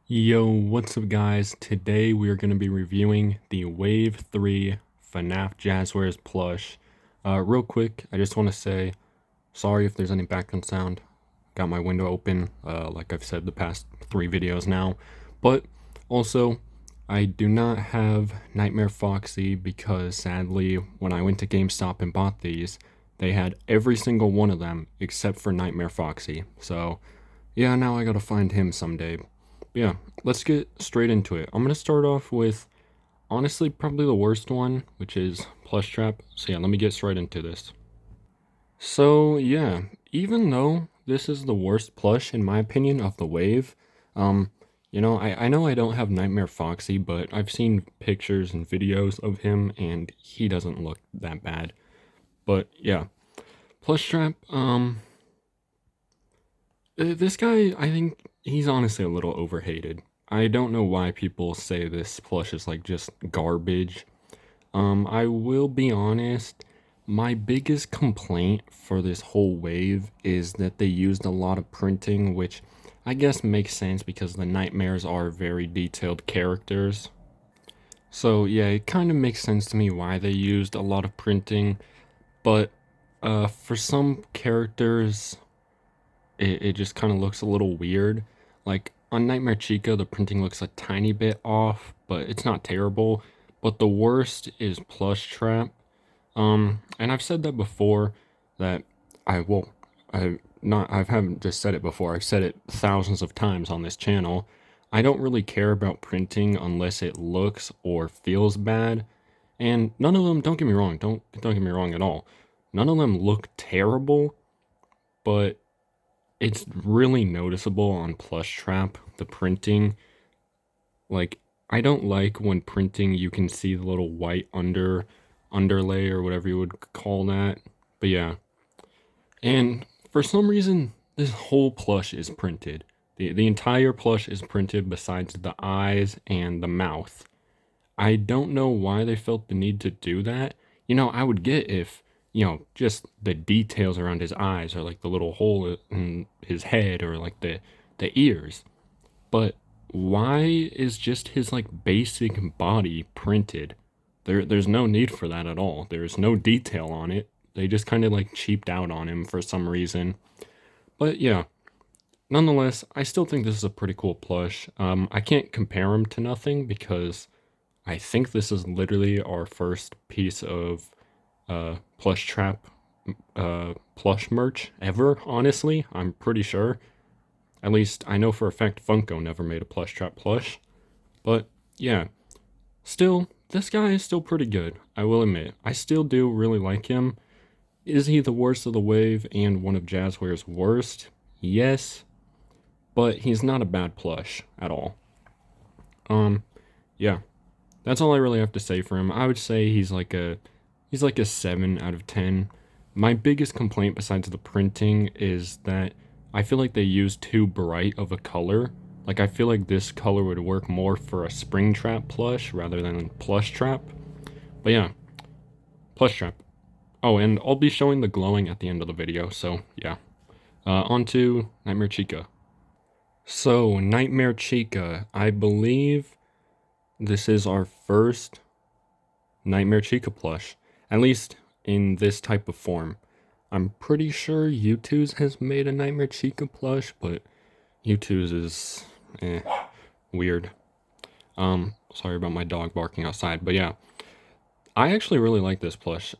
Yo, what's up guys? Today we are going to be reviewing the Wave 3 fnaf Jazwares plush. Real quick, I just want to say sorry if there's any background sound. Got my window open, like I've said the past 3 videos now. But also, I do not have Nightmare Foxy because sadly, when I went to GameStop and bought these, they had every single one of them except for Nightmare Foxy. So, yeah, now I gotta find him someday. Yeah, let's get straight into it. I'm gonna start off with, honestly, probably the worst one, which is Plush Trap. So yeah, let me get straight into this. So yeah, even though this is the worst plush in my opinion of the wave, um, I know I don't have Nightmare Foxy, but I've seen pictures and videos of him, and he doesn't look that bad. But yeah, Plush Trap, this guy, I think he's honestly a little overhated. I don't know why people say this plush is like just garbage. I will be honest, my biggest complaint for this whole wave is that they used a lot of printing, which I guess makes sense because the nightmares are very detailed characters. So yeah, it kind of makes sense to me why they used a lot of printing, but for some characters it just kind of looks a little weird. Like on Nightmare Chica, the printing looks a tiny bit off, but it's not terrible. But the worst is Plush Trap. And I've said that before that I will I haven't just said it before. I've said it thousands of times on this channel. I don't really care about printing unless it looks or feels bad. And none of them, don't get me wrong, don't get me wrong at all. None of them look terrible, but it's really noticeable on Plush Trap, the printing. Like, I don't like when printing you can see the little white underlay or whatever you would call that. But yeah. And for some reason, this whole plush is printed. The entire plush is printed besides the eyes and the mouth. I don't know why they felt the need to do that. I would get if, just the details around his eyes or like the little hole in his head or like the ears. But why is just his like basic body printed? There's no need for that at all. There's no detail on it. They just kind of like cheaped out on him for some reason. But yeah, nonetheless, I still think this is a pretty cool plush. I can't compare him to nothing because I think this is literally our first piece of plush trap plush merch ever, honestly. I'm pretty sure. At least I know for a fact Funko never made a plush trap plush. But yeah, still, this guy is still pretty good, I will admit. I still do really like him. Is he the worst of the wave and one of Jazwares' worst? Yes, but he's not a bad plush at all. Yeah, that's all I really have to say for him. I would say he's like a 7 out of 10. My biggest complaint besides the printing is that I feel like they used too bright of a color. Like I feel like this color would work more for a Springtrap plush rather than Plush Trap. But yeah, Plush Trap. Oh, and I'll be showing the glowing at the end of the video, so yeah. On to Nightmare Chica. So, Nightmare Chica, I believe this is our first Nightmare Chica plush, at least in this type of form. I'm pretty sure U2's has made a Nightmare Chica plush, but U2's is weird. Sorry about my dog barking outside, but yeah, I actually really like this plush.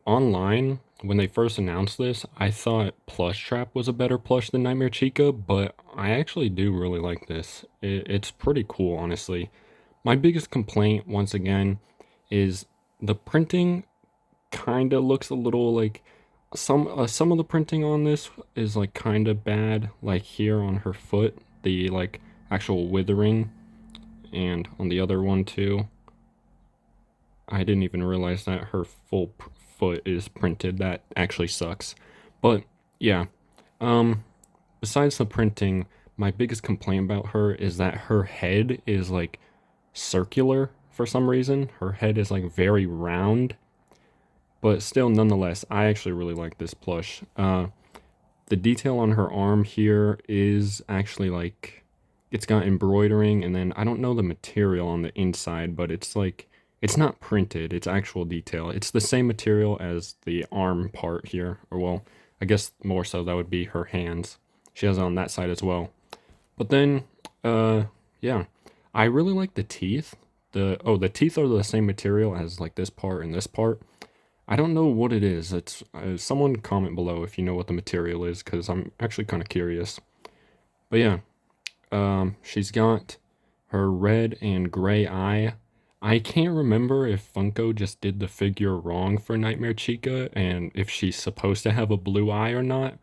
Online, when they first announced this, I thought Plush Trap was a better plush than Nightmare Chica, but I actually do really like this. It's pretty cool, honestly. My biggest complaint, once again, is the printing kind of looks a little like some of the printing on this is like kind of bad, like here on her foot, the like actual withering, and on the other one too. I didn't even realize that her full foot is printed. That actually sucks. But yeah, um, besides the printing, my biggest complaint about her is that her head is like circular for some reason. Her head is like very round, but still, nonetheless, I actually really like this plush. The detail on her arm here is actually like it's got embroidering, and then I don't know the material on the inside, but it's like it's not printed, it's actual detail. It's the same material as the arm part here, or well, I guess more so that would be her hands. She has it on that side as well. But then, yeah, I really like the teeth. The teeth are the same material as like this part and this part. I don't know what it is. It's someone comment below if you know what the material is, because I'm actually kind of curious. But yeah, she's got her red and gray eye. I can't remember if Funko just did the figure wrong for Nightmare Chica and if she's supposed to have a blue eye or not,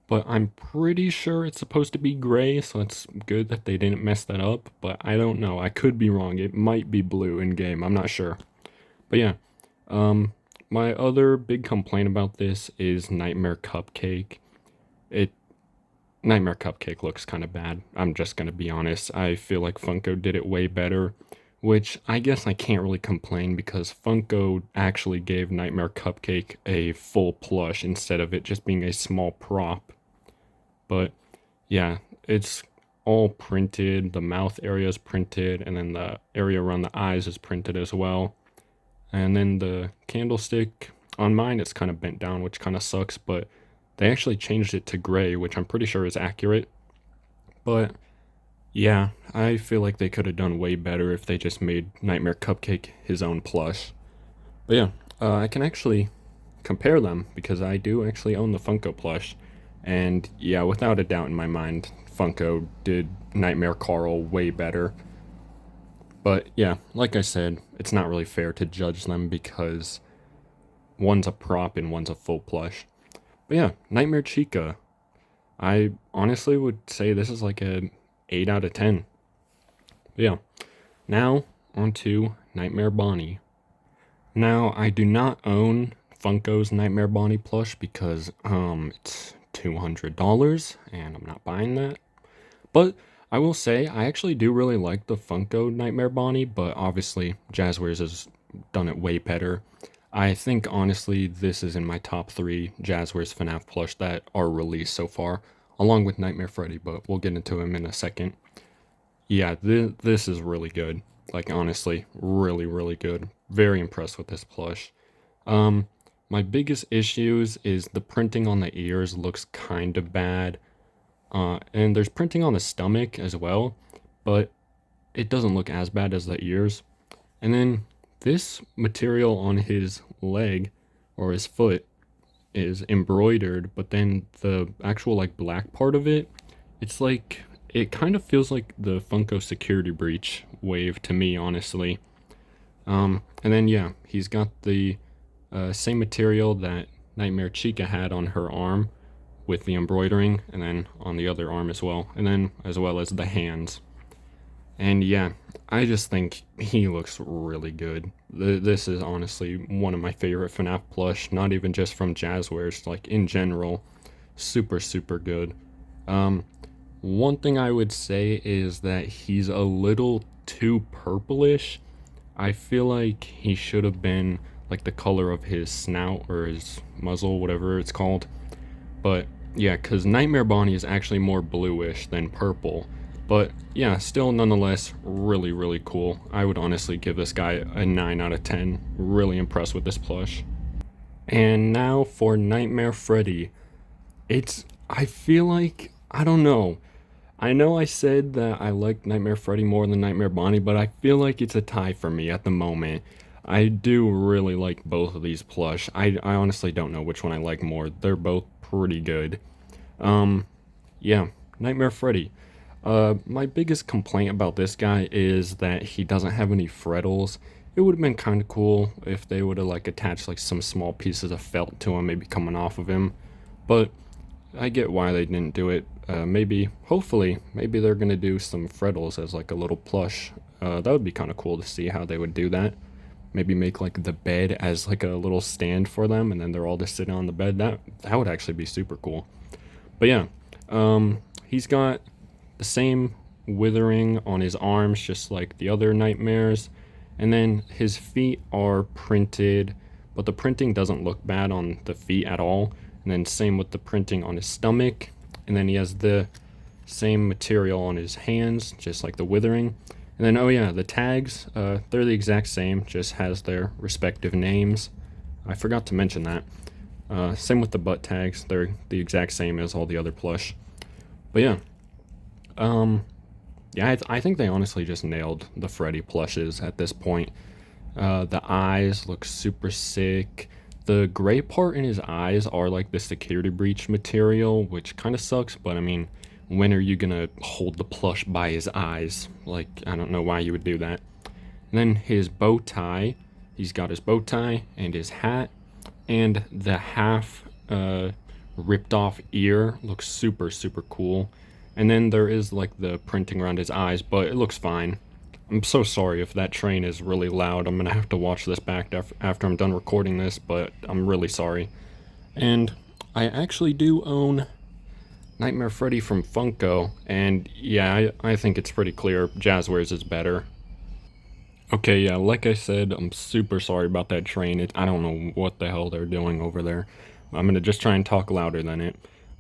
but I'm pretty sure it's supposed to be gray, so it's good that they didn't mess that up, but I don't know. I could be wrong. It might be blue in game. I'm not sure. But yeah, my other big complaint about this is Nightmare Cupcake. It Nightmare Cupcake looks kind of bad. I'm just going to be honest. I feel like Funko did it way better, which I guess I can't really complain because Funko actually gave Nightmare Cupcake a full plush instead of it just being a small prop. But yeah, it's all printed. The mouth area is printed, and then the area around the eyes is printed as well. And then the candlestick on mine, it's kind of bent down, which kind of sucks, but they actually changed it to gray, which I'm pretty sure is accurate. But yeah, I feel like they could have done way better if they just made Nightmare Cupcake his own plush. But yeah, I can actually compare them because I do actually own the Funko plush. And yeah, without a doubt in my mind, Funko did Nightmare Carl way better. But yeah, like I said, it's not really fair to judge them because one's a prop and one's a full plush. But yeah, Nightmare Chica. I honestly would say this is like a 8 out of 10. But yeah, now on to Nightmare Bonnie. Now, I do not own Funko's Nightmare Bonnie plush because it's $200 and I'm not buying that. But I will say I actually do really like the Funko Nightmare Bonnie, but obviously Jazwares has done it way better. I think honestly this is in my top 3 Jazwares FNAF plush that are released so far, along with Nightmare Freddy, but we'll get into him in a second. Yeah, this is really good. Like honestly, really, really good. Very impressed with this plush. My biggest issues is the printing on the ears looks kind of bad. And there's printing on the stomach as well, but it doesn't look as bad as the ears. And then this material on his leg or his foot is embroidered, but then the actual like black part of it, it's like it kind of feels like the Funko security breach wave to me, honestly. And then yeah, he's got the same material that Nightmare Chica had on her arm with the embroidering, and then on the other arm as well, and then as well as the hands. And yeah, I just think he looks really good. This is honestly one of my favorite FNAF plush, not even just from Jazwares, like in general. Super, super good. One thing I would say is that he's a little too purplish. I feel like he should have been like the color of his snout or his muzzle, whatever it's called. But yeah, because Nightmare Bonnie is actually more bluish than purple. But yeah, still nonetheless really, really cool. I would honestly give this guy a 9 out of 10. Really impressed with this plush. And now for Nightmare Freddy. I feel like, I don't know. I know I said that I like Nightmare Freddy more than Nightmare Bonnie, but I feel like it's a tie for me at the moment. I do really like both of these plush. I honestly don't know which one I like more. They're both pretty good. Yeah, Nightmare Freddy. My biggest complaint about this guy is that he doesn't have any frettles. It would have been kind of cool if they would have like attached like some small pieces of felt to him, maybe coming off of him. But I get why they didn't do it. Hopefully, maybe they're gonna do some frettles as like a little plush. That would be kind of cool to see how they would do that. Maybe make like the bed as like a little stand for them, and then they're all just sitting on the bed. That would actually be super cool. But yeah, he's got the same withering on his arms, just like the other nightmares. And then his feet are printed, but the printing doesn't look bad on the feet at all. And then same with the printing on his stomach. And then he has the Same material on his hands, just like the withering. And then, oh yeah, the tags, they're the exact same, just has their respective names. I forgot to mention that. Same with the butt tags, they're the exact same as all the other plush. But yeah, yeah, I think they honestly just nailed the Freddy plushes at this point. The eyes look super sick. The gray part in his eyes are like the security breach material, which kind of sucks, but I mean, when are you gonna hold the plush by his eyes? Like, I don't know why you would do that. And then his bow tie, he's got his bow tie and his hat, and the half ripped off ear looks super, super cool. And then there is like the printing around his eyes, but it looks fine. I'm so sorry if that train is really loud. I'm gonna have to watch this back after I'm done recording this, but I'm really sorry. And I actually do own Nightmare Freddy from Funko, and yeah, I think it's pretty clear Jazwares is better. Okay, yeah, like I said, I'm super sorry about that train. I don't know what the hell they're doing over there. I'm gonna just try and talk louder than it.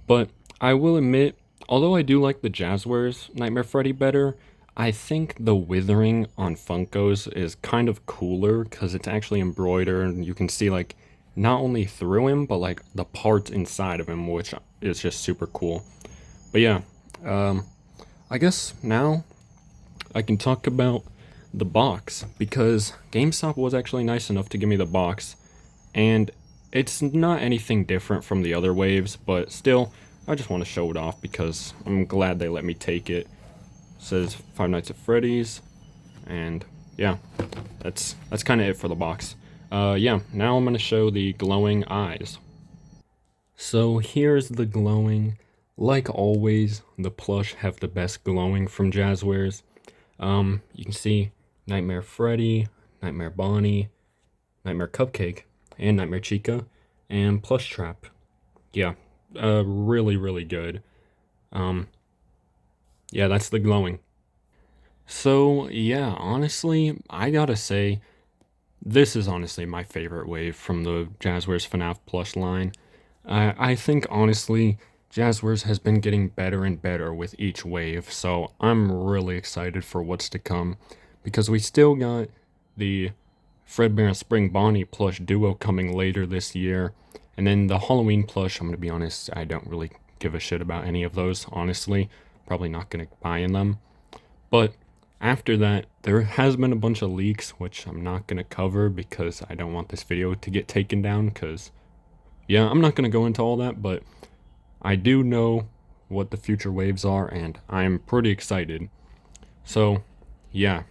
But I will admit, although I do like the Jazwares Nightmare Freddy better, I think the withering on Funkos is kind of cooler because it's actually embroidered and you can see like not only through him but like the parts inside of him, which is just super cool. But yeah, I guess now I can talk about the box because GameStop was actually nice enough to give me the box, and it's not anything different from the other waves, but still I just want to show it off because I'm glad they let me take it. It says Five Nights at Freddy's, and yeah, that's kind of it for the box. Yeah, now I'm gonna show the glowing eyes. So here's the glowing. Like always, the plush have the best glowing from Jazwares. You can see Nightmare Freddy, Nightmare Bonnie, Nightmare Cupcake, and Nightmare Chica, and Plush Trap. Yeah, really, really good. Yeah, that's the glowing. So, yeah, honestly, I gotta say, this is honestly my favorite wave from the Jazwares FNAF plush line. I think, honestly, Jazwares has been getting better and better with each wave, so I'm really excited for what's to come, because we still got the Fredbear and Spring Bonnie plush duo coming later this year, and then the Halloween plush, I'm gonna be honest, I don't really give a shit about any of those, honestly. Probably not gonna buy in them. But after that, there has been a bunch of leaks, which I'm not going to cover because I don't want this video to get taken down, because, yeah, I'm not going to go into all that, but I do know what the future waves are, and I'm pretty excited. So, yeah,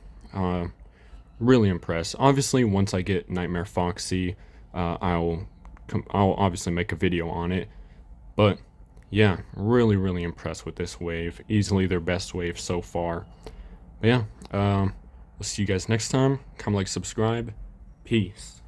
really impressed. Obviously, once I get Nightmare Foxy, I'll obviously make a video on it, but yeah, really, really impressed with this wave. Easily their best wave so far. But yeah, we'll see you guys next time. Comment, like, subscribe. Peace.